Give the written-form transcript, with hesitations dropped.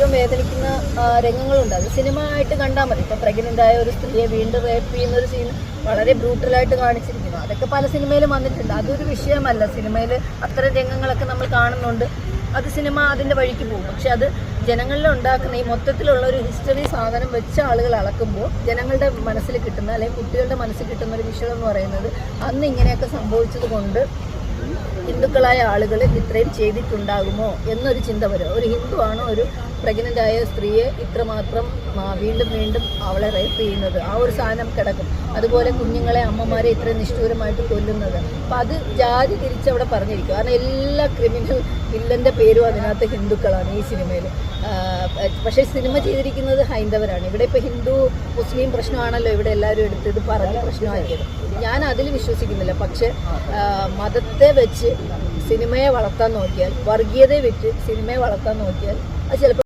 ഏറ്റവും വേദനിക്കുന്ന രംഗങ്ങളുണ്ട്. അത് സിനിമ ആയിട്ട് കണ്ടാൽ മതി. ഇപ്പോൾ പ്രഗ്നൻ്റ് ആയ ഒരു സ്ത്രീയെ വീണ്ടും റേപ്പ് ചെയ്യുന്ന ഒരു സീൻ വളരെ ബ്രൂട്ടലായിട്ട് കാണിച്ചിരിക്കുന്നു. അതൊക്കെ പല സിനിമയിലും വന്നിട്ടുണ്ട്. അതൊരു വിഷയമല്ല. സിനിമയിൽ അത്തരം രംഗങ്ങളൊക്കെ നമ്മൾ കാണുന്നുണ്ട്. അത് സിനിമ അതിൻ്റെ വഴിക്ക് പോകും. പക്ഷെ അത് ജനങ്ങളിൽ ഉണ്ടാക്കുന്ന ഈ മൊത്തത്തിലുള്ള ഒരു ഹിസ്റ്ററി സാധനം വെച്ച ആളുകൾ അളക്കുമ്പോൾ ജനങ്ങളുടെ മനസ്സിൽ കിട്ടുന്ന അല്ലെങ്കിൽ കുട്ടികളുടെ മനസ്സിൽ കിട്ടുന്ന ഒരു വിഷയം എന്ന് പറയുന്നത് അന്ന് ഇങ്ങനെയൊക്കെ സംഭവിച്ചത് കൊണ്ട് ഹിന്ദുക്കളായ ആളുകൾ ഇത്രയും ചെയ്തിട്ടുണ്ടാകുമോ എന്നൊരു ചിന്ത വരും. ഒരു ഹിന്ദുവാണ് ഒരു പ്രഗ്നൻ്റ് ആയ സ്ത്രീയെ ഇത്രമാത്രം വീണ്ടും വീണ്ടും അവളെ റേപ്പ് ചെയ്യുന്നത്. ആ ഒരു സാധനം കിടക്കും. അതുപോലെ കുഞ്ഞുങ്ങളെ അമ്മമാരെ ഇത്രയും നിഷ്ഠൂരമായിട്ട് കൊല്ലുന്നത്. അപ്പം അത് ജാതി തിരിച്ചവിടെ പറഞ്ഞിരിക്കും. കാരണം എല്ലാ ക്രിമിനൽ വില്ലൻ്റെ പേരും അതിനകത്ത് ഹിന്ദുക്കളാണ് ഈ സിനിമയിൽ. പക്ഷേ സിനിമ ചെയ്തിരിക്കുന്നത് ഹൈന്ദവരാണ്. ഇവിടെ ഇപ്പോൾ ഹിന്ദു മുസ്ലിം പ്രശ്നമാണല്ലോ ഇവിടെ എല്ലാവരും എടുത്ത് ഇത് പറഞ്ഞ് പ്രശ്നമാക്കിയത്. ഞാൻ അതിൽ വിശ്വസിക്കുന്നില്ല. പക്ഷേ മതത്തെ വെച്ച് സിനിമയെ വളർത്താൻ നോക്കിയാൽ, വർഗീയതയെ വെച്ച് സിനിമയെ വളർത്താൻ നോക്കിയാൽ അത് ചിലപ്പോൾ